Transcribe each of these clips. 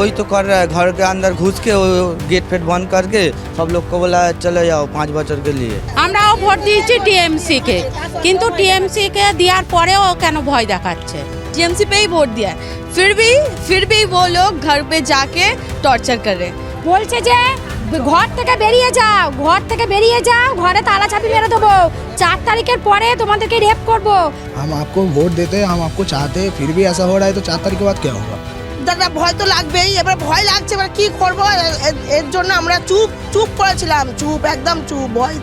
वही तो कर रहा है, घर के अंदर घुस के वो गेट फेट बंद करके सब लोग को बोला चले जाओ 5 বছর के लिए। আমরাও ভোট দিয়েছি টিএমসি কে, কিন্তু টিএমসি কে দেওয়ার পরেও কেন ভয় দেখাচ্ছে? टीएमसी पे ही वोट दिया है, फिर भी वो लोग घर पे जाके टॉर्चर कर रहे हैं। বলছে যে ঘর থেকে বেরিয়ে যাও, ঘর থেকে বেরিয়ে যাও, ঘরে তালা চাবি মেরে দেবো, 4 তারিখের পরে তোমাদেরকে রেপ করব। हम आपको वोट देते हैं, हम आपको चाहते हैं, फिर भी ऐसा हो रहा है तो 4 तारीख के बाद क्या होगा? দাদা ভয় তো লাগবেই, এবার ভয় লাগছে, এবার কি করবো? এর জন্য আমরা চুপ করেছিলাম, একদম চুপ, ভয়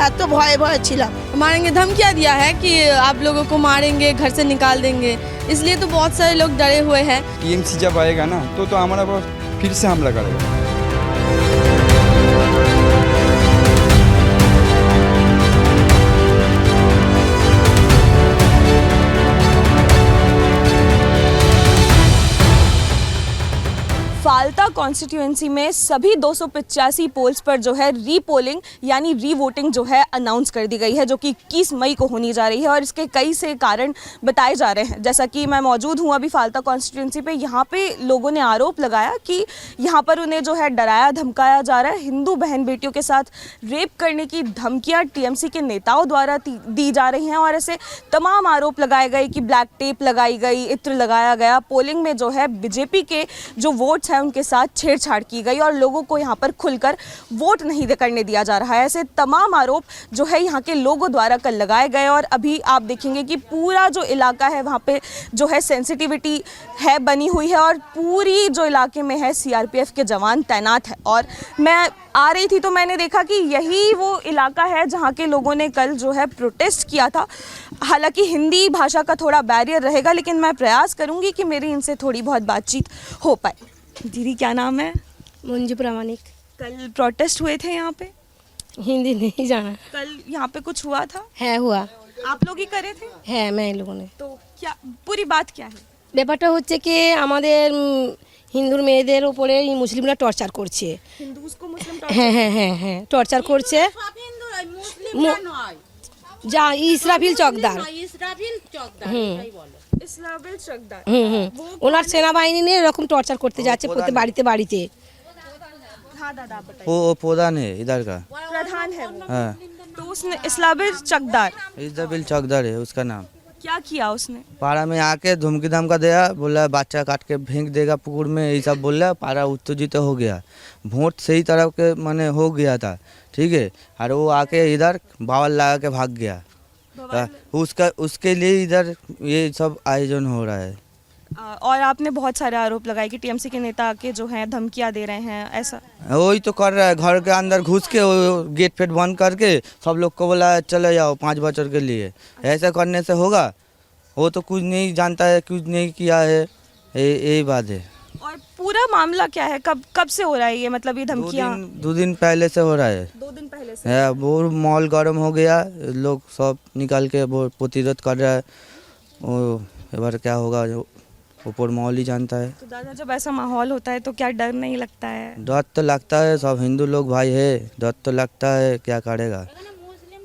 এত ভয়ে ছিলাম। मारेंगे धमकियाँ दिया है कि आप लोगों को मारेंगे, घर से निकाल देंगे, इसलिए तो बहुत सारे लोग डरे हुए हैं। टीएमसी जब आएगा ना तो हमारा फिर से हमला करेगा। फाल्ता कॉन्स्टिट्यूएंसी में सभी 285 पोल्स पर जो है रीपोलिंग यानी रीवोटिंग जो है अनाउंस कर दी गई है, जो कि 21 मई को होनी जा रही है। और इसके कई से कारण बताए जा रहे हैं। जैसा कि मैं मौजूद हूँ अभी फाल्ता कॉन्स्टिट्यूएंसी पे, यहाँ पे लोगों ने आरोप लगाया कि यहाँ पर उन्हें जो है डराया धमकाया जा रहा है। हिंदू बहन बेटियों के साथ रेप करने की धमकियाँ टीएमसी के नेताओं द्वारा दी जा रही हैं। और ऐसे तमाम आरोप लगाए गए कि ब्लैक टेप लगाई गई, इत्र लगाया गया, पोलिंग में जो है बीजेपी के जो वोट्स हैं उनके साथ छेड़छाड़ की गई और लोगों को यहाँ पर खुलकर वोट नहीं करने दिया जा रहा है। ऐसे तमाम आरोप जो है यहाँ के लोगों द्वारा कल लगाए गए। और अभी आप देखेंगे कि पूरा जो इलाका है वहाँ पे जो है सेंसिटिविटी है बनी हुई है और पूरी जो इलाके में है सीआरपीएफ के जवान तैनात है। और मैं आ रही थी तो मैंने देखा कि यही वो इलाका है जहाँ के लोगों ने कल जो है प्रोटेस्ट किया था। हालांकि हिंदी भाषा का थोड़ा बैरियर रहेगा, लेकिन मैं प्रयास करूँगी कि मेरी इनसे थोड़ी बहुत बातचीत हो पाए। दीदी क्या नाम है? मंजू प्रामाणिक। कल प्रोटेस्ट हुए थे यहाँ पे? हिंदी नहीं जाना कल यहाँ पे कुछ हुआ था? है, हुआ आप लोग ही करे थे? হ্যাঁ मैं लोगों ने। तो क्या पूरी बात क्या है? ব্যাপারটা হচ্ছে কি আমাদের হিন্দুর মেয়েদের উপরে এই মুসলিমরা টর্চার করছে। हिंदूज को मुस्लिम হ্যাঁ টর্চার করছে। যা ইসরাফিল চকদার इस्लामिल चकदार ওনার সেনাবাহিনী নিয়ে এরকম টর্চার করতে যাচ্ছে প্রতি বাড়িতে। हाँ दादा आप बताइए। वो प्रधान है इधर का। प्रधान है वो। हाँ, तो उसने इस्लामिल चकदार इजबिल चौकदार है उसका नाम। क्या किया उसने? पारा में आके धमकी धमका दिया, बोला बच्चा काट के फेंक देगा पुकुर में, ये सब बोला। पारा उत्तेजित हो गया, वोट सही तरफ के माने हो गया था, ठीक है। और वो आके इधर बावल लगा के भाग गया। उसके लिए इधर ये सब आयोजन हो रहा है। और आपने बहुत सारे आरोप लगाए कि टीएमसी के नेता आके जो हैं धमकियां दे रहे हैं, ऐसा? वही तो कर रहा है, घर के अंदर घुस के वो गेट फेट बंद करके सब लोग को बोला चले जाओ 5 বছর के लिए। ऐसा करने से होगा? वो तो कुछ नहीं जानता है, कुछ नहीं किया है, यही बात है। और पूरा मामला क्या है? कब से हो रहा है ये, मतलब ये धमकियां? 2 दिन पहले से हो रहा है। 2 दिन पहले से? है, वो मॉल गर्म हो गया, लोग सब निकाल के वो प्रतिरोध कर रहा है। वो एक बार क्या होगा जो ऊपर मॉल ही जानता है। तो दादा जब ऐसा माहौल होता है तो क्या डर नहीं लगता है? डर तो लगता है, सब हिंदू लोग भाई है, डर तो लगता है, क्या करेगा।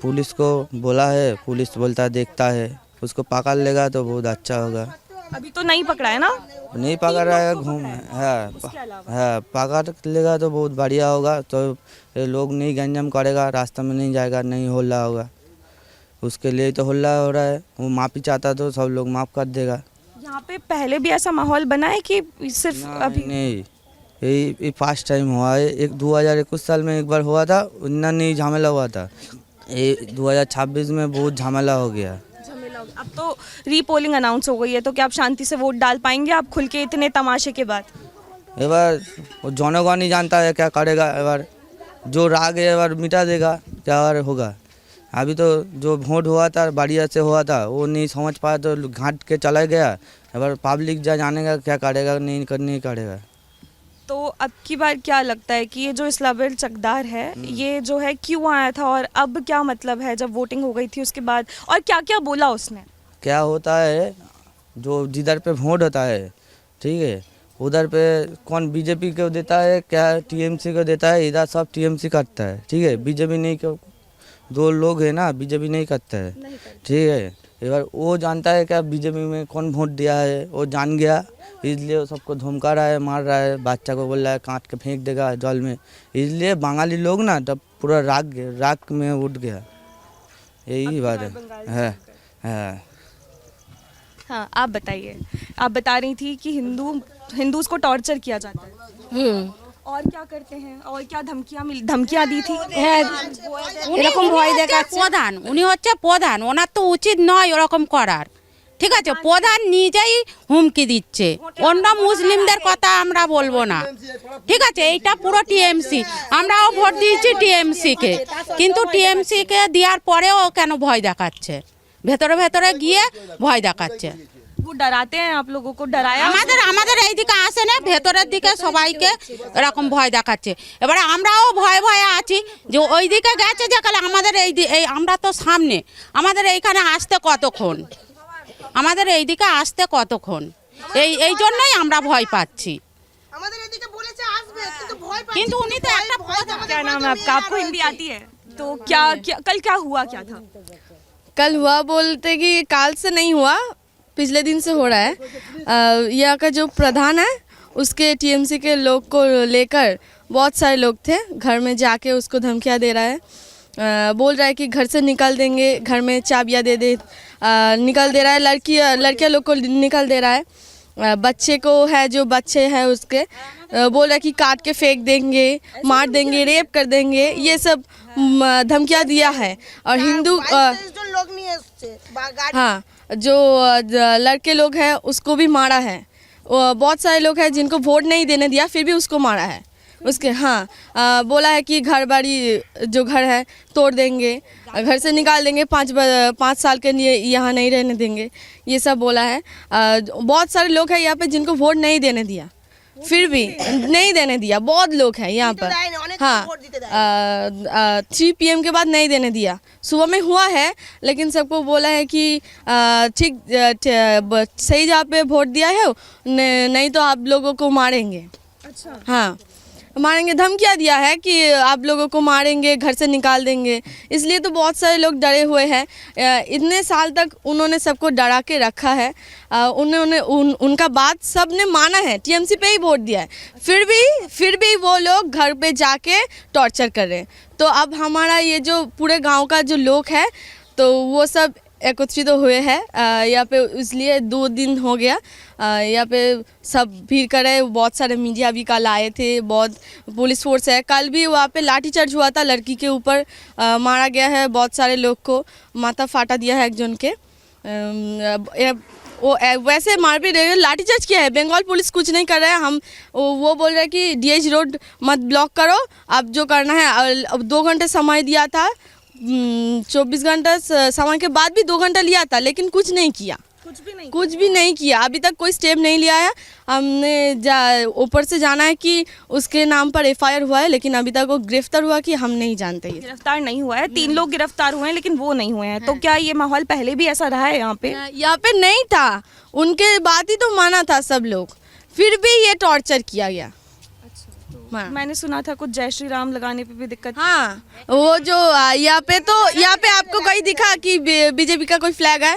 पुलिस को बोला है, पुलिस बोलता है देखता है, उसको पकड़ लेगा तो बहुत अच्छा होगा। अभी तो नहीं पकड़ा है ना? नहीं पकड़ रहा है, घूम है, पकड़ लेगा तो बहुत बढ़िया होगा। तो ये लोग नहीं गंजम करेगा, रास्ता में नहीं जाएगा, नहीं होला होगा। उसके लिए तो होला हो रहा है। वो माफ़ी चाहता तो सब लोग माफ़ कर देगा। यहाँ पे पहले भी ऐसा माहौल बना है कि सिर्फ अभी? नहीं, यही फर्स्ट टाइम हुआ है। 2021 साल में एक बार हुआ था, उतना नहीं झमेला हुआ था। ये 2026 में बहुत झमेला हो गया। अब तो रीपोलिंग अनाउंस हो गई है, तो क्या आप शांति से वोट डाल पाएंगे आप खुल के इतने तमाशे के बाद? एक बार वो जनगण नहीं जानता है क्या करेगा। एक बार जो राग है एक बार मिटा देगा, क्या बार होगा। अभी तो जो वोट हुआ था बढ़िया से हुआ था, वो नहीं समझ पाया तो घाट के चला गया। एक बार पब्लिक जानेगा क्या करेगा, नहीं करेगा। तो अब की बार क्या लगता है कि ये जो इस्लामिल चकदार है ये जो है क्यों आया था और अब क्या मतलब है जब वोटिंग हो गई थी उसके बाद, और क्या क्या बोला उसने? क्या होता है, जो जिधर पे वोट होता है, ठीक है, उधर पे कौन बीजेपी को देता है, क्या टीएमसी को देता है, इधर सब टीएमसी करता है, ठीक है। बीजेपी नहीं, क्यों 2 लोग है ना, बीजेपी नहीं करता है, ठीक है। एक बार वो जानता है क्या बीजेपी में कौन वोट दिया है, वो जान गया। इसलिए वो सबको धमका रहा है, मार रहा है, बच्चा को बोल रहा है काट के फेंक देगा जल में। इसलिए बंगाली लोग ना तब पूरा राग में उठ गया। यही बात है। हाँ, आप बताइए, आप बता रही थी कि हिंदूज को टॉर्चर किया जाता है। और क्या करते हैं, और क्या धमकियाँ दी थी? এরকম ভয় দেখাচ্ছে প্রধান, উনি হচ্ছে প্রধান, ওনার তো উচিত নয় ওরকম করার। ঠিক আছে, প্রধান নিজেই হুমকি দিচ্ছে, অন্য মুসলিমদের কথা আমরা বলবো না। ঠিক আছে, এইটা পুরো টিএমসি, আমরাও ভোট দিয়েছি টিএমসি কে, কিন্তু টিএমসি কে দেওয়ার পরেও কেন ভয় দেখাচ্ছে, ভেতরে ভেতরে গিয়ে ভয় দেখাচ্ছে। वो डराते हैं आप लोगों को? डराया আমাদের এইদিকে আসে না, ভেতরের দিকে সবাইকে এরকম ভয় দেখাচ্ছে। এবারে আমরাও ভয়ে ভয়ে আছি যে ওইদিকে গেছে যেখানে আমাদের এই আমরা তো সামনে, আমাদের এইখানে আসতে কতক্ষণ, আমাদের এইদিকে আসতে কতক্ষণ, এই জন্যই আমরা ভয় পাচ্ছি। আমাদের এদিকে বলেছে আসবে কিন্তু ভয় পাচ্ছি। কিন্তু উনি তো একটা क्या नाम है आपका? आपको हिंदी आती है? तो क्या कल क्या हुआ, क्या था? कल हुआ बोलते कि काल से नहीं हुआ, पिछले दिन से हो रहा है। यहाँ का जो प्रधान है उसके टीएमसी के लोग को लेकर बहुत सारे लोग थे, घर में जाके उसको धमकियाँ दे रहा है। बोल रहा है कि घर से निकाल देंगे, घर में चाबियाँ दे निकल दे रहा है, लड़कियाँ लोग को निकल दे रहा है। बच्चे को है, जो बच्चे हैं उसके बोल रहा है कि काट के फेंक देंगे, मार देंगे, रेप कर देंगे, ये सब धमकियाँ दिया है। और हिंदू लोग नहीं है, हाँ, जो लड़के लोग हैं उसको भी मारा है। बहुत सारे लोग हैं जिनको वोट नहीं देने दिया, फिर भी उसको मारा है। उसके बोला है कि घर बाड़ी जो घर है तोड़ देंगे, घर से निकाल देंगे, 5 साल के लिए यहाँ नहीं रहने देंगे, ये सब बोला है। बहुत सारे लोग हैं यहाँ पे जिनको वोट नहीं देने दिया, फिर भी नहीं देने दिया। बहुत लोग हैं यहाँ पर। हाँ, 3 PM के बाद नहीं देने दिया। सुबह में हुआ है, लेकिन सबको बोला है कि ठीक सही जगह पे वोट दिया है, नहीं तो आप लोगों को मारेंगे। अच्छा, हाँ, मारेंगे, धमकियाँ दिया है कि आप लोगों को मारेंगे, घर से निकाल देंगे। इसलिए तो बहुत सारे लोग डरे हुए हैं। इतने साल तक उन्होंने सबको डरा के रखा है। उन्होंने उनका बात सब ने माना है, टीएमसी पे ही वोट दिया है, फिर भी वो लोग घर पे जाके टॉर्चर कर रहे हैं। तो अब हमारा ये जो पूरे गांव का जो लोग है, तो वो सब एकत्रित हुए हैं यहाँ पे, इसलिए 2 दिन हो गया यहाँ पे सब भीड़ करे। बहुत सारे मीडिया भी कल आए थे, बहुत पुलिस फोर्स है। कल भी वहाँ पे लाठीचार्ज हुआ था, लड़की के ऊपर मारा गया है, बहुत सारे लोग को माथा फाटा दिया है एक जन के। वो वैसे मार भी रहे, लाठीचार्ज किया है। बंगाल पुलिस कुछ नहीं कर रहा है। हम वो बोल रहे हैं कि DH रोड मत ब्लॉक करो, अब जो करना है। अब 2 घंटे समय दिया था, 24 घंटा समय के बाद भी 2 घंटा लिया था, लेकिन कुछ भी नहीं किया। अभी तक कोई स्टेप नहीं लिया है। हमने ऊपर से जाना है कि उसके नाम पर FIR हुआ है, लेकिन अभी तक वो गिरफ्तार हुआ कि हम नहीं जानते। गिरफ्तार नहीं हुआ है, 3 लोग गिरफ्तार हुए हैं, लेकिन वो नहीं हुए हैं। तो क्या ये माहौल पहले भी ऐसा रहा है यहाँ पे? यहाँ पे नहीं था, उनके बात ही तो माना था सब लोग, फिर भी ये टॉर्चर किया गया। हाँ। मैंने सुना था कुछ जय श्री राम लगाने पे भी दिक्कत। हाँ, वो जो यहाँ पे आपको कहीं दिखा कि बीजेपी का कोई फ्लैग है?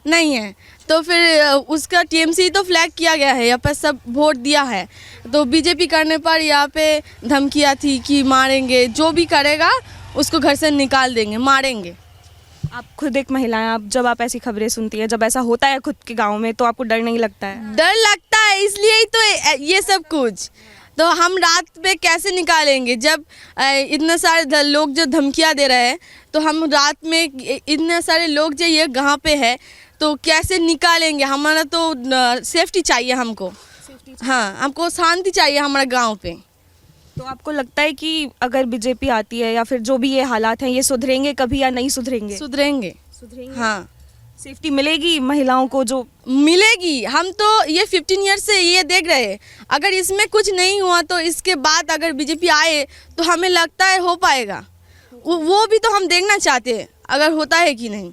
नहीं है। तो फिर उसका टीएमसी तो फ्लैग किया गया है, यहाँ पर सब वोट दिया है। तो बीजेपी करने पर यहाँ पे धमकियाँ थी कि मारेंगे, जो भी करेगा उसको घर से निकाल देंगे, मारेंगे। आप खुद एक महिला हैं, आप जब आप ऐसी खबरें सुनती है, जब ऐसा होता है खुद के गांव में, तो आपको डर नहीं लगता है? डर लगता है, इसलिए ही तो ये सब कुछ। तो हम रात में कैसे निकालेंगे जब इतने सारे लोग जो धमकियाँ दे रहे हैं? तो हम रात में इतने सारे लोग जो ये गाँव पे है, तो कैसे निकालेंगे? हमारा तो सेफ्टी चाहिए हमको। हाँ, हमको शांति चाहिए हमारे गांव पे। तो आपको लगता है कि अगर बीजेपी आती है, या फिर जो भी ये हालात हैं, ये सुधरेंगे कभी या नहीं सुधरेंगे? सुधरेंगे। हाँ, सेफ्टी मिलेगी महिलाओं को? जो मिलेगी, हम तो ये 15 ईयर से ये देख रहे हैं। अगर इसमें कुछ नहीं हुआ तो इसके बाद अगर बीजेपी आए तो हमें लगता है हो पाएगा। वो भी तो हम देखना चाहते हैं अगर होता है कि नहीं।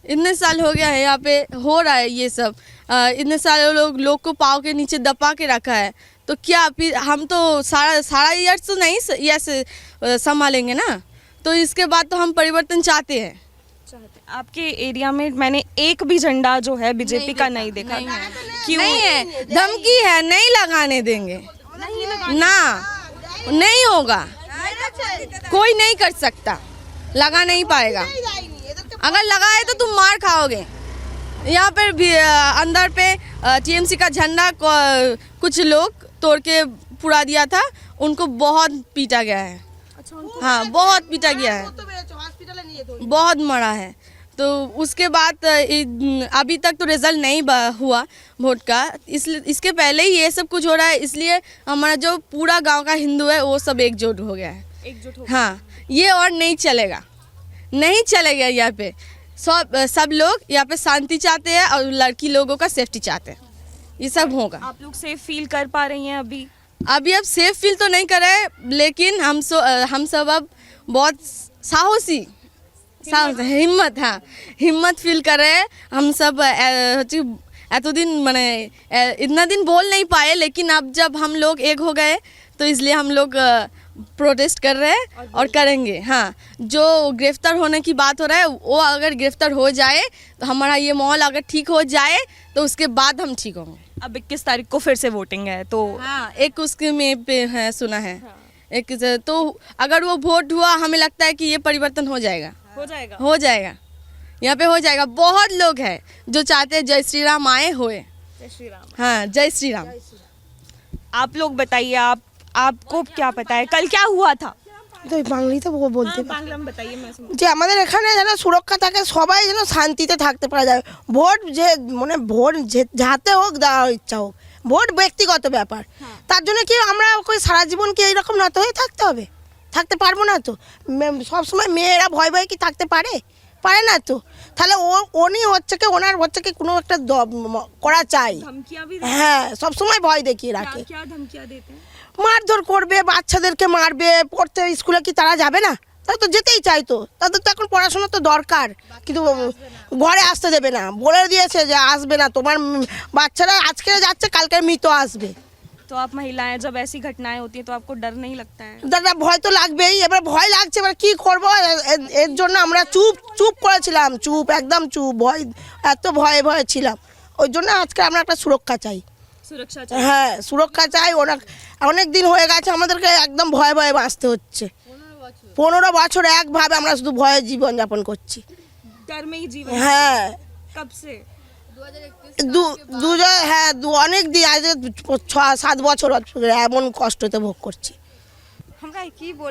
इतने साल हो गया है यहाँ पे हो रहा है ये सब। इतने सारे लोग को पाँव के नीचे दबा के रखा है, तो क्या फिर हम तो सारा ईयर तो नहीं ऐसे संभालेंगे ना। तो इसके बाद तो हम परिवर्तन चाहते हैं। आपके एरिया में मैंने एक भी झंडा जो है बीजेपी का नहीं देखा। नहीं है, धमकी है, नहीं लगाने देंगे, ना नहीं होगा, कोई नहीं कर सकता, लगा नहीं पाएगा। अगर लगाए तो तुम मार खाओगे। यहाँ पर भी अंदर पे टीएमसी का झंडा कुछ लोग तोड़ के पुरा दिया था, उनको बहुत पीटा गया है। हाँ, बहुत पीटा गया है, बहुत मरा है। तो उसके बाद अभी तक तो रिजल्ट नहीं हुआ वोट का, इसलिए इसके पहले ही ये सब कुछ हो रहा है, इसलिए हमारा जो पूरा गांव का हिंदू है वो सब एकजुट हो गया है। हाँ, ये और नहीं चलेगा, नहीं चलेगा। यहाँ पे सब लोग यहाँ पे शांति चाहते हैं और लड़की लोगों का सेफ्टी चाहते हैं, ये सब होगा। आप लोग सेफ फील कर पा रही हैं अभी? अब सेफ फील तो नहीं कर रहे, लेकिन हम सब अब बहुत साहसी हिम्मत, हाँ, हिम्मत फील कर रहे हैं। हम सब एतो दिन माने इतना दिन बोल नहीं पाए, लेकिन अब जब हम लोग एक हो गए तो इसलिए हम लोग प्रोटेस्ट कर रहे हैं और करेंगे। हाँ, जो गिरफ्तार होने की बात हो रहा है वो अगर गिरफ्तार हो जाए तो हमारा ये माहौल अगर ठीक हो जाए तो उसके बाद हम ठीक होंगे। अब 21 तारीख को फिर से वोटिंग है, तो हाँ, एक उसके में पे है, सुना है। एक तो अगर वो वोट हुआ, हमें लगता है कि ये परिवर्तन हो जाएगा, हो जाएगा, यहाँ पे हो जाएगा। बहुत लोग हैं जो चाहते हैं जय श्री राम आए होए। जय श्री राम। हाँ, जय श्री राम। आप लोग बताइए, आपको क्या पता है कल क्या हुआ था? তো বাংলায় তো বলতে बांग्ला में बताइए, मैं सुन। যে আমাদের এখানে যেন সুরক্ষা থাকে, সবাই যেন শান্তিতে থাকতে পারা যায়। ভোট যে মানে ভোট যাতে হোক, দেওয়ার ইচ্ছা হোক, ভোট ব্যক্তিগত ব্যাপার। তার জন্য কি আমরা ওই সারা জীবন কি এইরকম নত হয়ে থাকতে হবে? থাকতে পারবো না তো। সবসময় মেয়েরা ভয় ভয় কি থাকতে পারে? পারে না তো। তাহলে উনি হচ্ছে কি, ওনার হচ্ছে কি কোনো একটা করা চাই। धमकियां भी হ্যাঁ, সবসময় ভয় দেখিয়ে রাখে। क्या धमकियां देते हैं? মারধর করবে, বাচ্চাদেরকে মারবে। পড়তে স্কুলে কি তারা যাবে না? তারা তো যেতেই চাইতো, তাদের তো এখন পড়াশোনা তো দরকার, কিন্তু ঘরে আসতে দেবে না, বলে দিয়েছে যে আসবে না, তোমার বাচ্চারা আজকে যাচ্ছে কালকে মৃত আসবে। तो आप महिलाएं, जब ऐसी घटनाएं होती हैं तो आपको डर नहीं लगता है? দাদা ভয় তো লাগবেই, এবার ভয় লাগছে, এবার কি করবো? এর জন্য আমরা চুপ করেছিলাম, একদম চুপ, ভয়, এত ভয়ে ভয়ে ছিলাম। ওই জন্য আজকে আমরা একটা সুরক্ষা চাই। सुरक्षा হ্যাঁ, সুরক্ষা চাই। অনেক দিন হয়ে গেছে আমাদেরকে একদম ভয়ে ভয়ে বাঁচতে হচ্ছে। 15 বছর একভাবে আমরা শুধু ভয়ে জীবনযাপন করছি। डर में ही जीवन। হ্যাঁ, कब से? হ্যাঁ, অনেক দিন, আজ 6-7 বছর এমন কষ্টতে ভোগ করছি।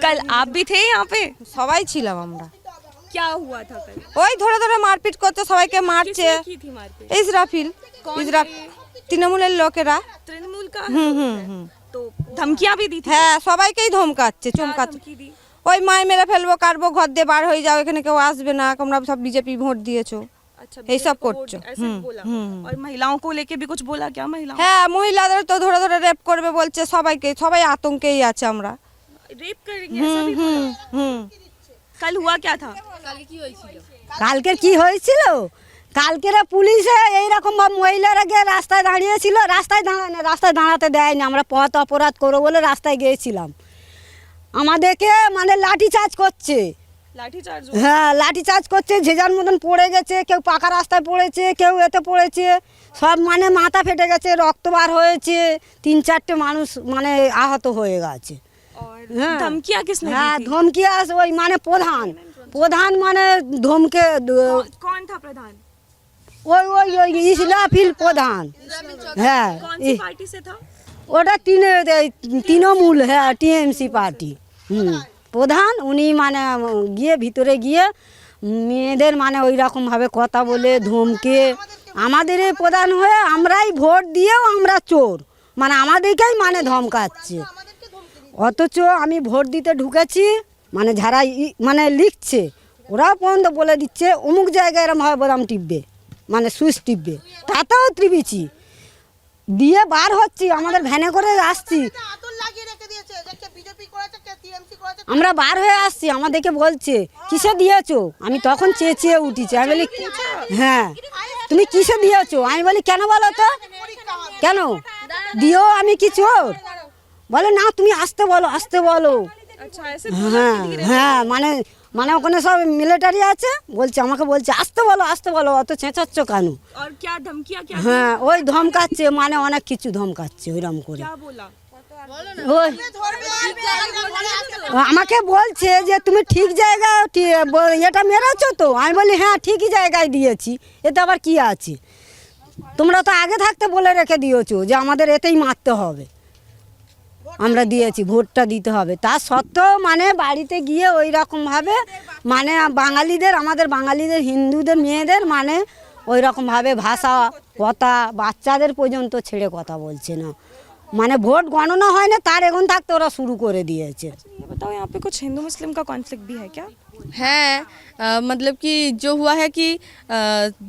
कल आप भी थे यहाँ पे? সবাই ছিলাম আমরা। क्या हुआ था कल? ওই ধরে ধরে মারপিট করতে, সবাইকে মারছে। किसने की थी मारपीट? ইসরাফিল, তৃণমূলের লোকেরা। तृणमूल का? तो धमकियां भी दी थी? হ্যাঁ, সবাইকেই ধমকাচ্ছে, চমকাচ্ছে। धमकी दी? ওই মায় মেরে ফেলবো, কাটবো, ঘর দিয়ে বার হয়ে যাও, এখানে কেউ আসবে না, তোমরা সব বিজেপি ভোট দিয়েছো, अच्छा, এই সব को করছো। ऐसे बोला। और महिलाओं को लेके भी कुछ बोला क्या? महिलाओं হ্যাঁ, মহিলাদের তো ধরে ধরে রেপ করবে বলছে, সবাই আতঙ্কেই আছে আমরা। रेप करेंगे ऐसा भी बोला? कल हुआ क्या था? কালকে কি হয়েছিল? কালকেরা পুলিশে এইরকম মহিলারা গিয়ে রাস্তায় দাঁড়িয়েছিল, রাস্তায় দাঁড়াতে দেয়নি। আমরা পথ অপরাধ করবো বলে রাস্তায় গিয়েছিলাম, আমাদেরকে মানে লাঠিচার্জ করছে। लाठीचार्ज? হ্যাঁ, লাঠিচার্জ করছে, যে যার মতন পড়ে গেছে, কেউ পাকা রাস্তায় পড়েছে, কেউ এতে পড়েছে, সব মানে মাথা ফেটে গেছে, রক্ত বার হয়েছে, 3-4টে মানুষ মানে আহত হয়ে গেছে। और हाँ। धमकियां किसने হ্যাঁ, दी थी? ধমকি ওই মানে প্রধান মানে ধমকে कौन था प्रधान? ওই ইসরাফিল প্রধান। হ্যাঁ, कौन सी पार्टी से था? ওটা তৃণমূল, হ্যাঁ, টিএমসি পার্টি। প্রধান উনি মানে গিয়ে ভিতরে গিয়ে মেয়েদের মানে ওই রকমভাবে কথা বলে ধমকে, আমাদের প্রধান হয়ে আমরাই ভোট দিয়েও আমরা চোর, মানে আমাদেরকেই মানে ধমকাচ্ছে। অথচ আমি ভোট দিতে ঢুকেছি, মানে যারা মানে লিখছে ওরাও পর্যন্ত বলে দিচ্ছে অমুক জায়গায় এরমভাবে বোতাম টিপবে, মানে সুইচ টিপবে, তাতেও টিপেছি, দিয়ে বার হচ্ছি, আমাদের ভ্যানে করে আসছি, আমরা বার হয়ে আসছি, আমাদেরকে বলছে কিসে দিয়েছো? আমি তখন চেঁচিয়ে উঠেছি, আমি বলি হ্যাঁ তুমি কিসে দিয়েছো? আমি বলি কেন বলো তো, কেন দিও, আমি কি চোর? বলে না তুমি আসতে বলো। अच्छा, ऐसे হ্যাঁ, হ্যাঁ, মানে মানে ওখানে সব মিলিটারি আছে, বলছে আমাকে বলছে আসতে বলো অত চেঁচাচ্ছ কেন। और क्या धमकियां क्या হ্যাঁ ওই ধমকাচ্ছে, মানে অনেক কিছু ধমকাচ্ছে ওইরকম করে। क्या बोला? ওই আমাকে বলছে যে তুমি ঠিক জায়গায় এটা মেরেছো তো, আমি বলি হ্যাঁ ঠিকই জায়গায় দিয়েছি, এতে আবার কি আছে, তোমরা তো আগে থাকতে বলে রেখে দিয়েছো যে আমাদের এতেই মারতে হবে, আমরা দিয়েছি ভোটটা দিতে হবে, তা সত্ত্বেও মানে বাড়িতে গিয়ে ওই রকমভাবে মানে বাঙালিদের, আমাদের বাঙালিদের হিন্দুদের মেয়েদের মানে ওই রকমভাবে ভাষা কথা বাচ্চাদের পর্যন্ত ছেড়ে কথা বলছে না, মানে ভোট গণনা হয় না তার এখন থাকতে ওরা শুরু করে দিয়েছে। ये बताओ यहाँ पे कुछ हिंदू मुस्लिम का कॉन्फ्लिक्ट भी है क्या? है मतलब कि जो हुआ है कि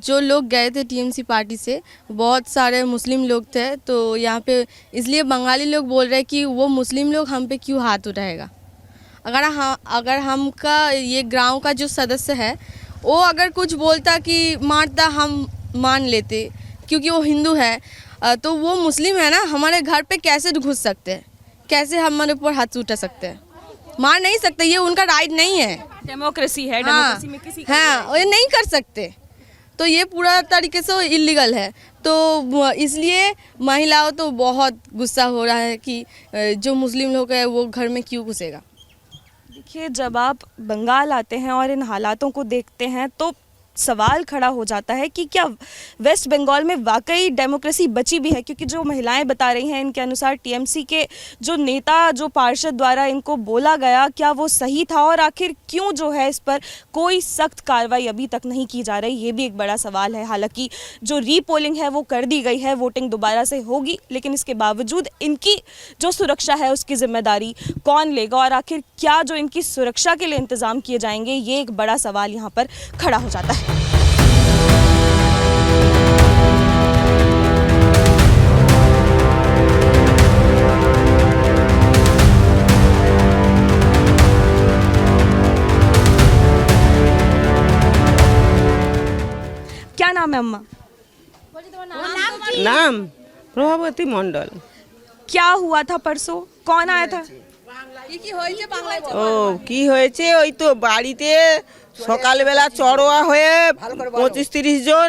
जो लोग गए थे टीएमसी पार्टी से बहुत सारे मुस्लिम लोग थे, तो यहाँ पे इसलिए बंगाली लोग बोल रहे हैं कि वो मुस्लिम लोग हम पे क्यों हाथ उठाएगा। अगर हमका ये गांव का जो सदस्य है वो अगर कुछ बोलता कि मारता, हम मान लेते क्योंकि वो हिंदू है, तो वो मुस्लिम है ना, हमारे घर पे कैसे घुस सकते हैं, कैसे हमारे ऊपर हाथ उठा सकते हैं, मार नहीं सकते, ये उनका राइट नहीं है। डेमोक्रेसी है, हाँ, डेमोक्रेसी में किसी हाँ ये नहीं कर सकते, तो ये पूरा तरीके से इलीगल है, तो इसलिए महिलाओं तो बहुत गुस्सा हो रहा है कि जो मुस्लिम लोग है वो घर में क्यों घुसेगा। देखिए, जब आप बंगाल आते हैं और इन हालातों को देखते हैं तो सवाल खड़ा हो जाता है कि क्या वेस्ट बंगाल में वाकई डेमोक्रेसी बची भी है, क्योंकि जो महिलाएं बता रही हैं इनके अनुसार टीएमसी के जो नेता, जो पार्षद द्वारा इनको बोला गया, क्या वो सही था, और आखिर क्यों जो है इस पर कोई सख्त कार्रवाई अभी तक नहीं की जा रही, ये भी एक बड़ा सवाल है। हालांकि जो रीपोलिंग है वो कर दी गई है, वोटिंग दोबारा से होगी, लेकिन इसके बावजूद इनकी जो सुरक्षा है उसकी जिम्मेदारी कौन लेगा, और आखिर क्या जो इनकी सुरक्षा के लिए इंतजाम किए जाएंगे, ये एक बड़ा सवाल यहाँ पर खड़ा हो जाता है। क्या नाम है अम्मा? नाम प्रभावती मंडल। क्या हुआ था परसों, कौन आया था? ও কি হয়েছে, ওই তো বাড়িতে সকালবেলা চড়োয়া হয়ে 25-30 জন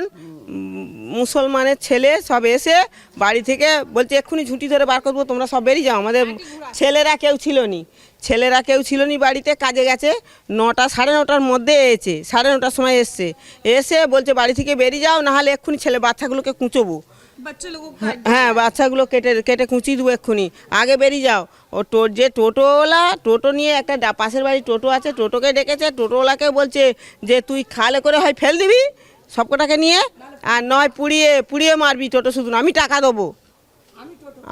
মুসলমানের ছেলে সব এসে বাড়ি থেকে বলছে এক্ষুনি ঝুঁটি ধরে বার করবো, তোমরা সব বেরিয়ে যাও। আমাদের ছেলেরা কেউ ছিল নি বাড়িতে, কাজে গেছে। 9টা 9:30টার মধ্যে এসেছে, 9:30টার সময় এসে বলছে বাড়ি থেকে বেরিয়ে যাও, নাহলে এক্ষুনি বাচ্চাগুলোকে কুঁচোবো। बच्चे लोगों को হ্যাঁ বাচ্চাগুলো কেটে কুঁচিয়ে দেবো এক্ষুনি, আগে বেরিয়ে যাও। ও যে টোটোওয়ালা, টোটো নিয়ে একটা পাশের বাড়ি টোটো আছে, টোটোকে ডেকেছে, টোটোওয়ালাকে বলছে যে তুই খালে করে হয় ফেল দিবি সবকটাকে নিয়ে, আর নয় পুড়িয়ে মারবি টোটো, শুধু না আমি টাকা দেবো,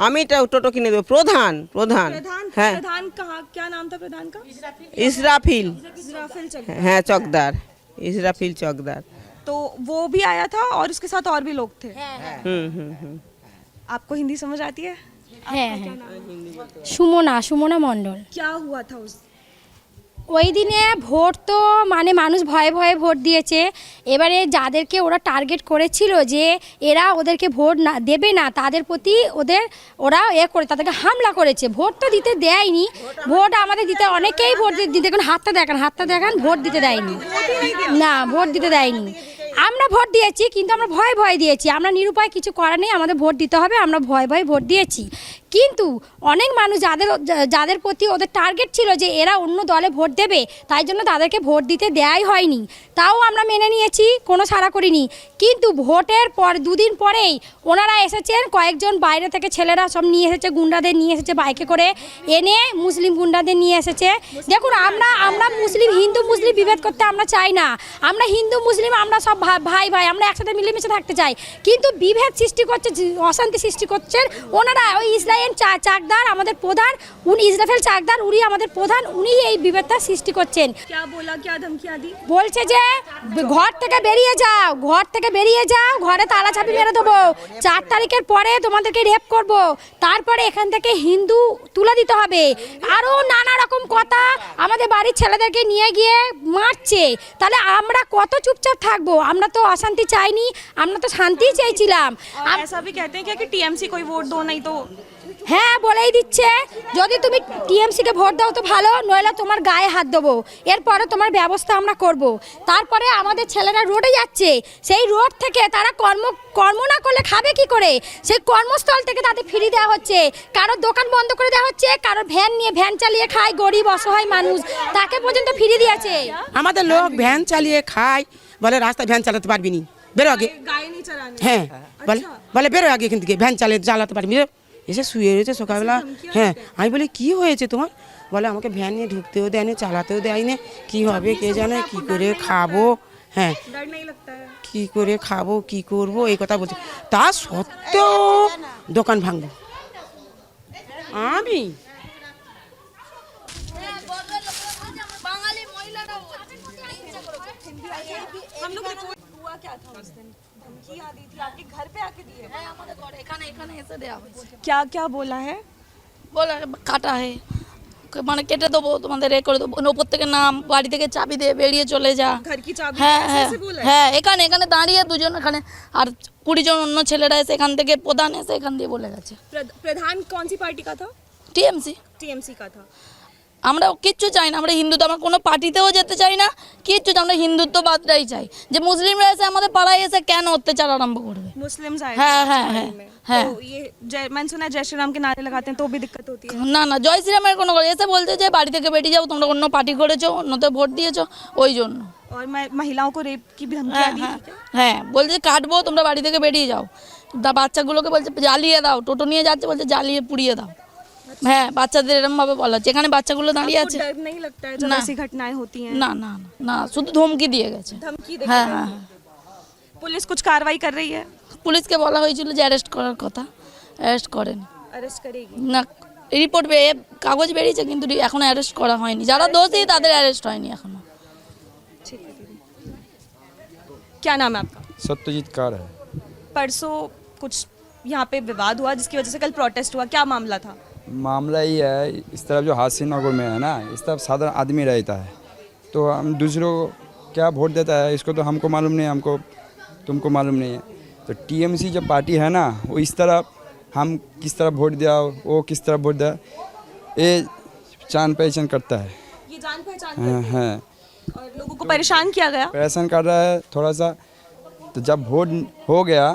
আমি টোটো কিনে দেবো। প্রধান হ্যাঁ, प्रधान कहाँ, क्या नाम था प्रधान का? ইসরাফিল, इस्राफिल चक। হ্যাঁ চকদার, ইসরাফিল চকদার। तो वो भी आया था और उसके साथ और भी लोग थे। आपको हिंदी समझ आती है? হ্যাঁ হ্যাঁ সুমনা মণ্ডল। क्या हुआ था उस ওই দিনে ভোট তো মানে মানুষ ভয়ে ভয়ে ভোট দিয়েছে, এবারে যাদেরকে ওরা টার্গেট করেছিল যে এরা ওদেরকে ভোট না দেবে না, তাদের প্রতি ওরা করে তাদেরকে হামলা করেছে, ভোট তো দিতে দেয়নি, ভোট আমাদের দিতে অনেকেই ভোট দিতে, এখন হাতটা দেখান ভোট দিতে দেয়নি, না ভোট দিতে দেয়নি। আমরা ভোট দিয়েছি কিন্তু আমরা ভয়ে দিয়েছি, আমরা নিরুপায়, কিছু করার নেই, আমাদের ভোট দিতে হবে, আমরা ভয়ে ভোট দিয়েছি। কিন্তু অনেক মানুষ যাদের প্রতি ওদের টার্গেট ছিল যে এরা অন্য দলে ভোট দেবে, তাই জন্য তাদেরকে ভোট দিতে দেয়াই হয়নি, তাও আমরা মেনে নিয়েছি, কোনো সাড়া করিনি। কিন্তু ভোটের পর 2 দিন পরেই ওনারা এসেছেন, কয়েকজন বাইরে থেকে ছেলেরা সব নিয়ে এসেছে, গুন্ডাদের নিয়ে এসেছে বাইকে করে এনে, মুসলিম গুন্ডাদের নিয়ে এসেছে। দেখুন আমরা মুসলিম হিন্দু মুসলিম বিভেদ করতে আমরা চাই না, আমরা হিন্দু মুসলিম আমরা সব ভাই আমরা একসাথে মিলেমিশে থাকতে চাই, কিন্তু বিভেদ সৃষ্টি করছে, অশান্তি সৃষ্টি করছেন ওনারা। ওই ইসরায়েল চাকদার আমাদের প্রধান, ইসরাফেল চাকদার, উনি আমাদের প্রধান, উনি এই বিভেদটা সৃষ্টি করছেন। क्या बोला, क्या धमकियां दी? বলছে যে ঘর থেকে বেরিয়ে যাও, ঘরে তালা চাবি মেরে দেবো, 4 তারিখের পরে তোমাদেরকে রেপ করব, তারপরে এখান থেকে হিন্দু তুলে দিতে হবে, আরও নানা রকম কথা আমাদের বাড়ির ছেলেদেরকে নিয়ে গিয়ে মারছে। তাহলে আমরা কত চুপচাপ থাকবো? আমরা তো অশান্তি চাইনি, আমরা তো শান্তি চাইছিলাম। ऐसा भी कहते हैं क्या कि टीएमसी कोई वोट दो नहीं तो হ্যাঁ বলেই দিচ্ছে যদি তুমি টিএমসিকে ভোট দাও তো ভালো, নইলে তোমার গায়ে হাত দেবো, এরপরে তোমার ব্যবস্থা আমরা করব। তারপরে আমাদের ছেলেরা রোডে যাচ্ছে, সেই রোড থেকে তারা কর্ম না করলে খাবে কি করে? সেই কর্মস্থল থেকে তাদের ফ্রি দেওয়া হচ্ছে, কারোর দোকান বন্ধ করে দেওয়া হচ্ছে, কারোর ভ্যান চালিয়ে খায় গরিব অসহায় মানুষ, তাকে পর্যন্ত ফ্রি দিয়েছে। আমাদের লোক ভ্যান চালিয়ে খায়, বলে রাস্তায় ভ্যান চালাতে পারবি নি, বেরো আগে। হ্যাঁ বলে বেরো আগে এখান থেকে, ভ্যান চালাতে পারবি না। এসে শুয়ে রয়েছে সকালবেলা। হ্যাঁ আমি বলি কি হয়েছে তোমার? বলে আমাকে ভ্যান নিয়ে ঢুকতেও দেয়নি, চালাতেও দেয়নি, কি হবে কে জানে, কি করে খাবো, হ্যাঁ কি করে খাবো, কি করব, এই কথা বলছে। তা সত্ত্বেও দোকান ভাঙবো আমি। हुआ क्या था उस दिन? धमकी आ दी थी आपके घर पे आके दी है? क्या क्या बोला है? বলে কাটা হে মানে কেটে দেবো, তোমাদের এ করে দেবো, ওপর থেকে নাম, বাড়ি থেকে চাবি দিয়ে বেরিয়ে চলে যা। घर की चाबी হ্যাঁ হ্যাঁ ऐसे बोला है? হ্যাঁ, এখানে দাঁড়িয়ে দুজন, এখানে আর 20 জন অন্য ছেলেরা এসে এখান থেকে, প্রধান এসে এখান দিয়ে বলে গেছে। प्रधान कौन सी पार्टी का था? টিএমসি। टीएमसी का था। আমরা কিচ্ছু চাই না, আমরা হিন্দুত্ব, আমরা কোনো পার্টিতেও যেতে চাই না, কিচ্ছু চাই, আমরা হিন্দুত্ববাদটাই চাই। যে মুসলিমরা এসে আমাদের পাড়ায় এসে কেন অত্যাচার আরম্ভ করবে? मुस्लिम्स आए हाँ, थे हाँ, इस हाँ, गाड़ी में। हाँ। तो ये मैंने सुना है जय श्री राम के नारे लगाते हैं तो भी दिक्कत होती है। না না, জয় শ্রীরামের কোনো কথা, এসে বলতে যে বাড়ি থেকে বেরিয়ে যাও, তোমরা অন্য পার্টি করেছো, অন্যতে ভোট দিয়েছো, ওই জন্য। और महिलाओं को रेप की भी धमकी হ্যাঁ दी হ্যাঁ थी क्या? হ্যাঁ, বলছে কাটবো, তোমরা বাড়ি থেকে বেরিয়ে যাও। বাচ্চাগুলোকে বলছে জ্বালিয়ে দাও, টোটো নিয়ে যাচ্ছে, বলছে জ্বালিয়ে পুড়িয়ে দাও। হ্যাঁ, বাচ্চাদের এরকম ভাবে বলা হচ্ছে, এখানে বাচ্চাগুলো দাঁড়িয়ে आपको আছে। डर नहीं लगता है जब ना। ऐसी घटनाएं होती हैं? না না না না, শুধু ধমকি দিয়ে গেছে। धमकी হ্যাঁ देकर হ্যাঁ, पुलिस कुछ कार्रवाई कर रही है? পুলিশকে বলা হয়েছিল যে অ্যারেস্ট করার কথা, অ্যারেস্ট করেনি। अरेस्ट करेगी? না, রিপোর্ট কাগজ বেরিয়েছে কিন্তু এখনো অ্যারেস্ট করা হয়নি, যারা দোষী তাদের অ্যারেস্ট হয়নি এখনো। ठीक है दीदी। क्या नाम है आपका? सत्यजीत कार है। परसों कुछ यहाँ पे विवाद हुआ जिसकी वजह से कल प्रोटेस्ट हुआ, क्या मामला था? मामला ये है, इस तरफ जो हासिन नगर में है ना, इस तरफ साधारण आदमी रहता है, तो हम दूसरों को क्या वोट देता है इसको तो हमको मालूम नहीं है, हमको तुमको मालूम नहीं है। तो टीएमसी जो पार्टी है ना, वो इस तरफ हम किस तरफ वोट दिया, वो किस तरफ वोट दिया, ये जान पहचान करता है। ये जान पहचान हाँ हाँ, और लोगों को परेशान किया गया। परेशान कर रहा है थोड़ा सा। तो जब वोट हो गया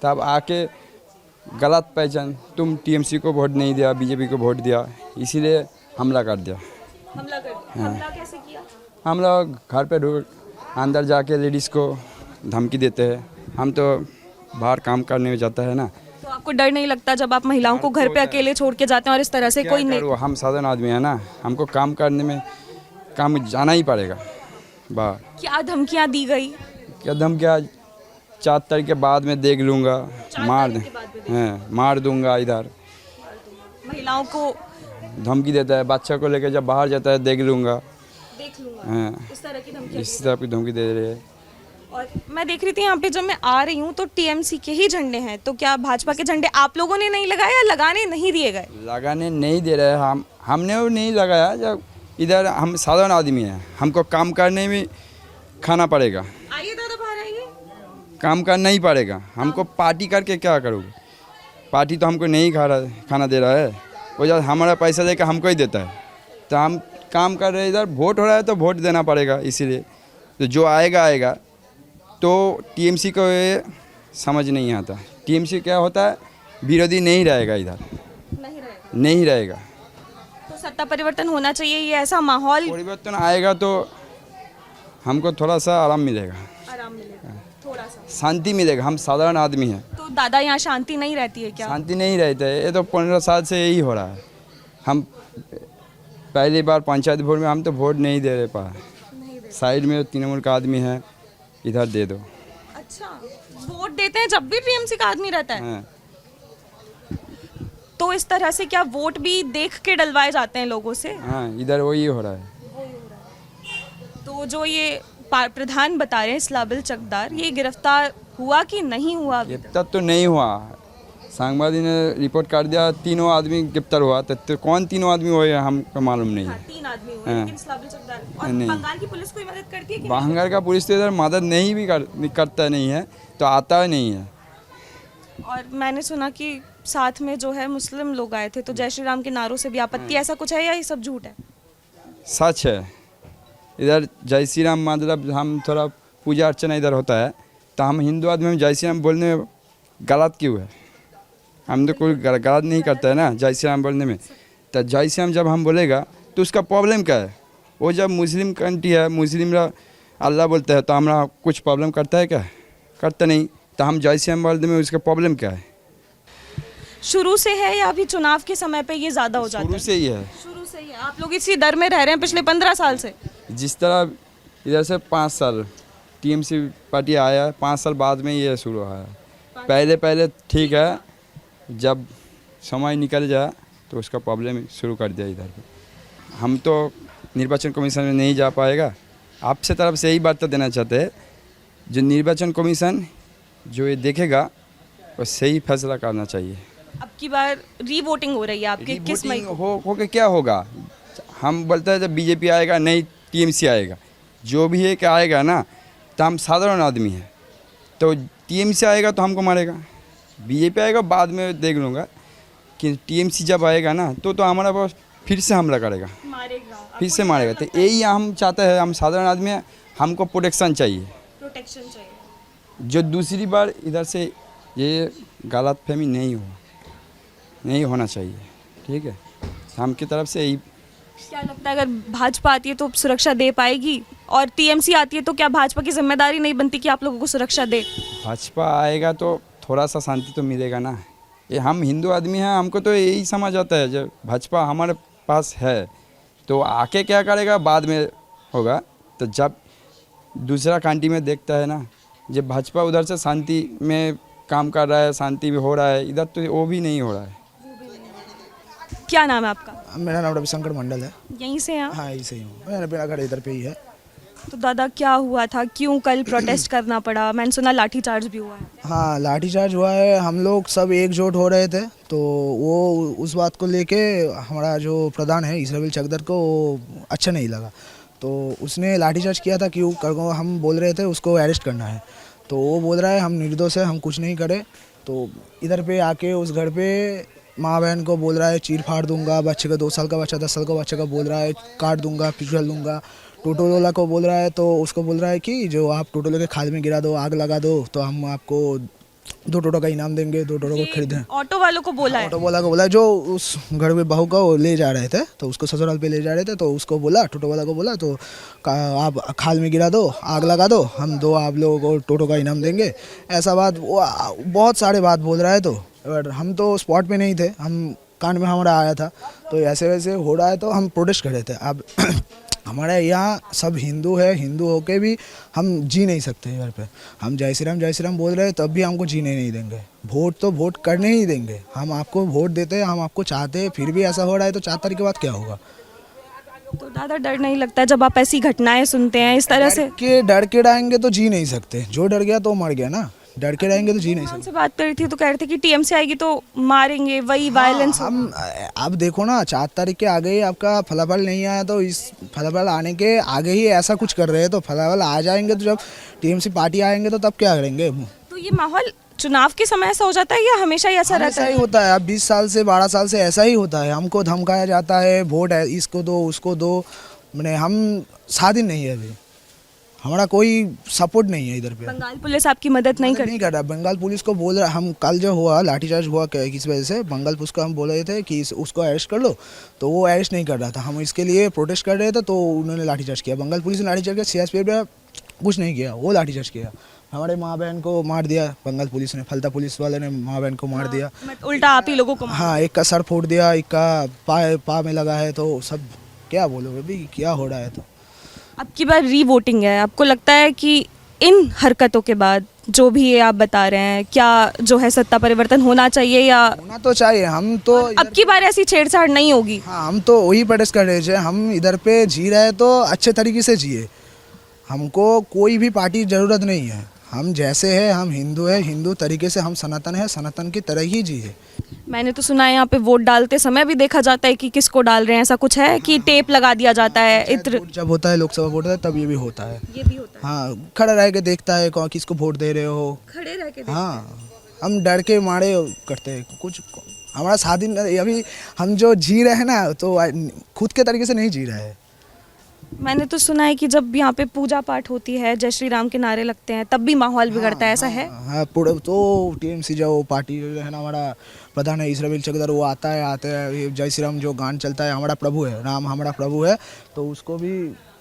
तब आके गलत पहचान, तुम टीएमसी को वोट नहीं दिया, बीजेपी को वोट दिया, इसीलिए हमला कर दिया। हमला कर दिया। हमला कैसे किया? हम लोग घर पे अंदर जाके लेडीज़ को धमकी देते हैं, हम तो बाहर काम करने में जाता है ना। तो आपको डर नहीं लगता जब आप महिलाओं को घर पे अकेले छोड़ के जाते हैं और इस तरह से क्या कोई नहीं? करूँ, हम साधारण आदमी है ना, हमको काम करने में काम जाना ही पड़ेगा बाहर। क्या धमकियाँ दी गई? क्या धमकियाँ, 4 तारीख के बाद में देख लूँगा, मार दूंगा, इधर महिलाओं को धमकी देता है, बच्चा को लेकर जब बाहर जाता है देख लूँगा, देख लूंगा, हाँ, इस तरह की धमकियाँ इस तरह की धमकी दे रहे हैं। और मैं देख रही थी यहाँ पे जब मैं आ रही हूँ तो टीएमसी के ही झंडे हैं, तो क्या भाजपा के झंडे आप लोगों ने नहीं लगाए या लगाने नहीं दिए गए? लगाने नहीं दे रहे, हमने वो नहीं लगाया। जब इधर हम साधारण आदमी हैं, हमको काम करने में खाना पड़ेगा, आइए दादा बाहर आइए। काम करना ही पड़ेगा, हमको पार्टी करके क्या करोगे? पार्टी तो हमको नहीं खाना दे रहा है, वो जब हमारा पैसा देकर हमको ही देता है, तो हम काम कर रहे हैं। इधर वोट हो रहा है तो वोट देना पड़ेगा, इसीलिए तो जो आएगा तो टीएमसी को ये समझ नहीं आता। टीएमसी क्या होता है, विरोधी नहीं रहेगा, इधर नहीं रहेगा। तो सत्ता परिवर्तन होना चाहिए, ये ऐसा माहौल परिवर्तन आएगा तो हमको थोड़ा सा आराम मिलेगा, आराम मिलेगा, थोड़ा सा शांति मिलेगा। हम साधारण आदमी हैं, तो दादा यहाँ शांति नहीं रहती है क्या? शांति नहीं रहता है, ये तो 15 साल से यही हो रहा है। हम पहली बार पंचायत वोट में हम तो वोट नहीं दे रहे पाए, साइड में तृणमूल का आदमी है, इधर दे दो। अच्छा, वोट देते हैं जब भी टीएमसी का आदमी रहता है? हाँ, तो इस तरह से क्या वोट भी देख के डलवाए जाते हैं लोगों से? हाँ, इधर वही हो रहा है। तो जो ये प्रधान बता रहे हैं इस्लाबिल चकदार, ये गिरफ्तार हुआ कि नहीं हुआ अभी तक? गिरफ्तार तो नहीं हुआ, सांगवादी ने रिपोर्ट कर दिया, 3 आदमी गिरफ्तार हुआ, तो कौन 3 आदमी हुए हमको मालूम नहीं है। 3 आदमी हुए, हाँ। लेकिन इस्लाबिल चकदार और नहीं। बंगाल की पुलिस कोई मदद करती है कि नहीं? बंगाल का पुलिस तो इधर मदद नहीं भी करता नहीं है, तो आता नहीं है। और मैंने सुना कि साथ में जो है मुस्लिम लोग आए थे, तो जय श्री राम के नारों से भी आपत्ति, ऐसा कुछ है या ये सब झूठ है? सच है। इधर जय श्री राम मतलब हम थोड़ा पूजा अर्चना इधर होता है, तो हम हिंदू आदमी में जय श्री राम बोलने में गलत क्यों है? हम तो कोई गलत नहीं करता है ना जय श्री राम बोलने में। तो जय श्री राम जब हम बोलेगा तो उसका प्रॉब्लम क्या है? वो जब मुस्लिम कंट्री है, मुस्लिम अल्लाह बोलते हैं, तो हमारा कुछ प्रॉब्लम करता है क्या? करता नहीं। तो हम जय श्री राम बोलने में उसका प्रॉब्लम क्या है? शुरू से है या अभी चुनाव के समय पे ये ज़्यादा हो जाता है? शुरू से ही है। शुरू से ही है। आप लोग इसी दर में रह रहे हैं पिछले 15 साल से? जिस तरह इधर से 5 साल टीएमसी पार्टी आया, 5 साल बाद में ये शुरू हुआ है। पहले ठीक है, जब समय निकल जाए तो उसका प्रॉब्लम शुरू कर दिया इधर पे। हम तो निर्वाचन कमीशन में नहीं जा पाएगा। आपसे तरफ से यही बात देना चाहते हैं, जो निर्वाचन कमीशन जो ये देखेगा वो सही फैसला करना चाहिए। अब की बार री वोटिंग हो रही है आपके, किस मई को? हो के क्या होगा? हम बोलते हैं जब बीजेपी आएगा, नहीं टीएमसी आएगा, जो भी है क्या आएगा ना, तो हम साधारण आदमी हैं। तो टीएमसी आएगा तो हमको मारेगा, बीजेपी आएगा बाद में देख लूँगा, कि टीएमसी जब आएगा ना तो हमारा पास फिर से हमला करेगा, फिर से मारेगा। तो यही हम चाहते हैं, हम साधारण आदमी हैं, हमको प्रोटेक्शन चाहिए। जो दूसरी बार इधर से ये गलतफहमी नहीं होना चाहिए, ठीक है? हमकी तरफ से यही। क्या लगता है अगर भाजपा आती है तो सुरक्षा दे पाएगी, और टीएमसी आती है तो क्या भाजपा की जिम्मेदारी नहीं बनती कि आप लोगों को सुरक्षा दे? भाजपा आएगा तो थोड़ा सा शांति तो मिलेगा ना। ये हम हिंदू आदमी हैं, हमको तो यही समझ आता है, जब भाजपा हमारे पास है तो आके क्या करेगा बाद में होगा। तो जब दूसरा कंट्री में देखता है ना, जब भाजपा उधर से शांति में काम कर रहा है, शांति भी हो रहा है, इधर तो वो भी नहीं हो रहा है। क्या नाम है आपका? मेरा नाम रविशंकर मंडल है। यहीं से हैं आप? हाँ, यहीं से ही हूँ। मेरा घर इधर पे ही है। तो दादा क्या हुआ था, क्यों कल प्रोटेस्ट करना पड़ा? मैंने सुना लाठीचार्ज भी हुआ है। हाँ, लाठीचार्ज हुआ है। हम लोग सब एकजुट हो रहे थे, तो वो उस बात को लेके हमारा जो प्रधान है इसराइल चकदर को अच्छा नहीं लगा, तो उसने लाठीचार्ज किया था। क्यों कर, हम बोल रहे थे उसको अरेस्ट करना है, तो वो बोल रहा है हम निर्दोष है, हम कुछ नहीं करे। तो इधर पे आके उस घर पे माँ बहन को बोल रहा है चीर फाड़ दूंगा, बच्चे का 2 साल का बच्चा 10 साल का बच्चे का बोल रहा है काट दूंगा, पिछल दूंगा। टोटो वाला को बोल रहा है, तो उसको बोल रहा है कि जो आप टोटो लेके खाद में गिरा दो, आग लगा दो, तो हम आपको 2 टोटो का इनाम देंगे, 2 टोटो को खरीदें। ऑटो वालों को बोला है? ऑटो वाला को बोला, जो उस घर में बहू का वो ले जा रहे थे, तो उसको ससुराल पे ले जा रहे थे, तो उसको बोला, टोटो वाला को बोला, तो आप खाद में गिरा दो, आग लगा दो, हम 2 आप लोगों को टोटो का इनाम देंगे। ऐसा बात वो बहुत सारे बात बोल रहा है। तो हम तो स्पॉट पे नहीं थे, हम कान में हमारा आया था, तो ऐसे वैसे हो रहा है, तो हम प्रोटेस्ट कर रहे थे। अब हमारे यहाँ सब हिंदू है, हिंदू होके भी हम जी नहीं सकते घर पे। हम जय श्री राम बोल रहे हैं, तब भी हमको जीने नहीं देंगे। वोट तो वोट करने ही देंगे। हम आपको वोट देते हैं, हम आपको चाहते हैं, फिर भी ऐसा हो रहा है, तो 4 तारीख के बाद क्या होगा? तो दादा डर नहीं लगता जब आप ऐसी घटनाएं सुनते हैं इस तरह से? डर के रहेंगे तो जी नहीं सकते। जो डर गया तो मर गया ना, डर के रहेंगे तो जी नहीं सकते। से बात करी थी तो कह रहे थे कि टीएमसी आएगी तो मारेंगे, वही वायलेंस। हम अब देखो ना, 4 तारीख के आगे ही आपका फलाफल नहीं आया, तो इस फलाफल आने के आगे ही ऐसा कुछ कर रहे हैं, तो फलाफल आ जाएंगे, तो जब टीएमसी पार्टी आएंगे तो तब क्या करेंगे? तो ये माहौल चुनाव के समय ऐसा हो जाता है या हमेशा ही ऐसा रहता है? ऐसा ही होता है। अब 20 साल से 12 साल से ऐसा ही होता है। हमको धमकाया जाता है, वोट है इसको दो उसको दो। मैंने हम स्वाधीन नहीं है, अभी हमारा कोई सपोर्ट नहीं है इधर पे। बंगाल पुलिस आपकी मदद नहीं कर रहा। बंगाल पुलिस को बोल रहा, हम कल जो हुआ लाठीचार्ज हुआ किस वजह से, बंगाल पुलिस को हम बोल रहे थे कि उसको अरेस्ट कर लो, तो वो अरेस्ट नहीं कर रहा था। हम इसके लिए प्रोटेस्ट कर रहे थे, तो उन्होंने लाठीचार्ज किया। बंगाल पुलिस ने लाठीचार्ज किया, सीआरपीएफ पे कुछ नहीं किया, वो लाठीचार्ज किया। हमारे माँ बहन को मार दिया बंगाल पुलिस ने, फलता पुलिस वाले ने माँ बहन को मार दिया। उल्टा आप ही लोगों को? हाँ, एक का सर फोड़ दिया, एक का पा में लगा है। तो सब क्या बोलोगे अभी, क्या हो रहा है? तो अब की बार री वोटिंग है, आपको लगता है कि इन हरकतों के बाद जो भी ये आप बता रहे हैं, क्या जो है सत्ता परिवर्तन होना चाहिए? या होना तो चाहिए। हम तो अब की बार ऐसी छेड़छाड़ नहीं होगी? हाँ, हम तो वही प्रोटेस्ट कर रहे थे। हम इधर पे जी रहे तो अच्छे तरीके से जिए, हमको कोई भी पार्टी ज़रूरत नहीं है। हम जैसे हैं, हम हिंदू है, हिंदू तरीके से हम सनातन है, सनातन की तरह ही जिए। मैंने तो सुना है यहाँ पे वोट डालते समय भी देखा जाता है कि किसको डाल रहे हैं, ऐसा कुछ है कि टेप लगा दिया जाता है? इत्र जब होता है लोकसभा वोट होता है तब ये भी होता है। ये भी होता है? हाँ, खड़ा रह के देखता है किसको वोट दे रहे हो। खड़े रह के हाँ, हम डर के मारे करते हैं कुछ। हमारा शादी अभी हम जो जी रहे हैं ना तो खुद के तरीके से नहीं जी रहे हैं। मैंने तो सुना है कि जब यहाँ पे पूजा पाठ होती है, जय श्री राम के नारे लगते हैं, तब भी माहौल बिगड़ता है, ऐसा है? हाँ पूरे तो टीएमसी जो पार्टी है ना, हमारा प्रधान है इसराइल चकदर, वो आते हैं जय श्री राम जो गान चलता है, हमारा प्रभु है, राम हमारा प्रभु है, तो उसको भी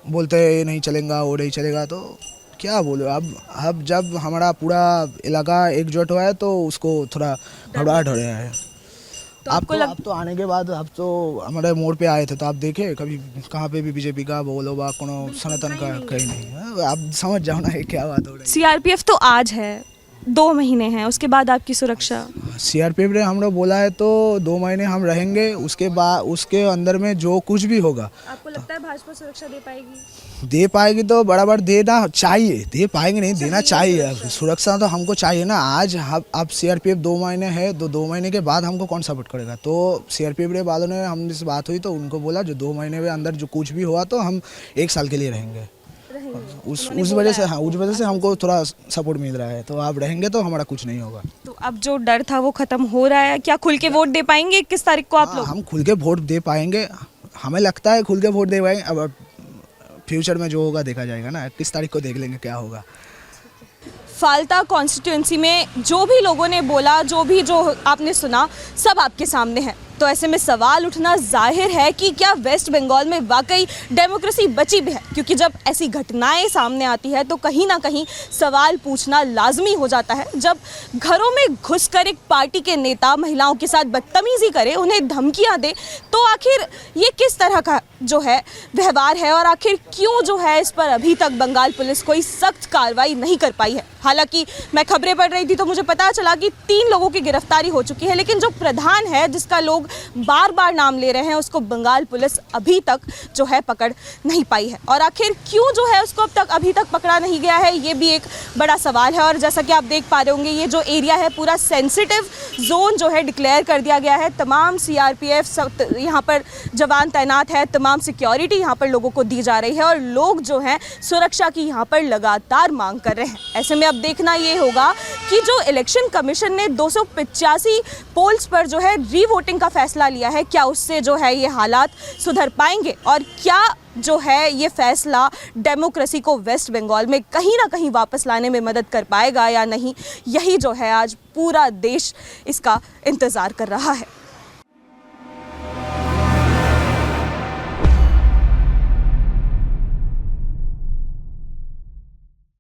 बोलते हैं ये नहीं चलेगा वो नहीं चलेगा। तो क्या बोलो, अब जब हमारा पूरा इलाका एकजुट हुआ है तो उसको थोड़ा घबराहट हो रहा है। तो आप तो आने के बाद आप तो हमारे मोड़ पे आए थे तो आप देखे कभी कहाँ पे भी बीजेपी का बोलो बा कोनो सनातन का कहीं नहीं। आप समझ जाओ ना ये क्या बात हो रही है। सीआरपीएफ तो आज है, 2 महीने हैं, उसके बाद आपकी सुरक्षा? सीआरपीएफ ने हम लोग बोला है तो 2 महीने हम रहेंगे, उसके बाद उसके अंदर में जो कुछ भी होगा। आपको लगता है भाजपा सुरक्षा दे पाएगी? दे पाएगी तो बराबर देना चाहिए, दे पाएंगे नहीं देना चाहिए, सुरक्षा तो हमको चाहिए ना। आज अब सीआरपीएफ 2 महीने है तो 2 महीने के बाद हमको कौन सपोर्ट करेगा। तो सीआरपीएफ वालों ने हमसे बात हुई तो उनको बोला जो 2 महीने में अंदर जो कुछ भी हुआ तो हम 1 साल के लिए रहेंगे। उस वजह से, हाँ उस वजह से हमको थोड़ा सपोर्ट मिल रहा है, तो आप रहेंगे तो हमारा कुछ नहीं होगा। तो अब जो डर था वो खत्म हो रहा है, क्या खुल के वोट दे पाएंगे 21 तारीख को आप लोग? हम खुल के वोट दे पाएंगे, हमें लगता है खुल के वोट दे पाएंगे। अब फ्यूचर में जो होगा देखा जाएगा ना, 21 तारीख को देख लेंगे क्या होगा। फाल्टा कॉन्स्टिट्यूंसी में जो भी लोगों ने बोला, जो आपने सुना, सब आपके सामने है। तो ऐसे में सवाल उठना जाहिर है कि क्या वेस्ट बंगाल में वाकई डेमोक्रेसी बची भी है? क्योंकि जब ऐसी घटनाएं सामने आती है तो कहीं ना कहीं सवाल पूछना लाजमी हो जाता है। जब घरों में घुसकर एक पार्टी के नेता महिलाओं के साथ बदतमीजी करे, उन्हें धमकियां दे, तो आखिर ये किस तरह का जो है व्यवहार है और आखिर क्यों जो है इस पर अभी तक बंगाल पुलिस कोई सख्त कार्रवाई नहीं कर पाई है? हालांकि मैं खबरें पढ़ रही थी तो मुझे पता चला कि 3 लोगों की गिरफ्तारी हो चुकी है, लेकिन जो प्रधान है जिसका लोग बार बार नाम ले रहे हैं, उसको बंगाल पुलिस अभी तक जो है पकड़ नहीं पाई है। और आखिर क्यों जो है उसको अब तक अभी तक पकड़ा नहीं गया है, ये भी एक बड़ा सवाल है। और जैसा कि आप देख पा रहे होंगे, ये जो एरिया है पूरा सेंसिटिव जोन जो है डिक्लेयर कर दिया गया है। तमाम सीआरपीएफ यहाँ पर जवान तैनात है, तमाम सिक्योरिटी यहाँ पर लोगों को दी जा रही है और लोग जो हैं सुरक्षा की यहाँ पर लगातार मांग कर रहे हैं। ऐसे में अब देखना ये होगा कि जो इलेक्शन कमीशन ने 285 पोल्स पर जो है रीवोटिंग का फैसला लिया है, क्या उससे जो है ये हालात सुधर पाएंगे और क्या जो है ये फैसला डेमोक्रेसी को वेस्ट बंगाल में कहीं ना कहीं वापस लाने में मदद कर पाएगा या नहीं, यही जो है आज पूरा देश इसका इंतज़ार कर रहा है।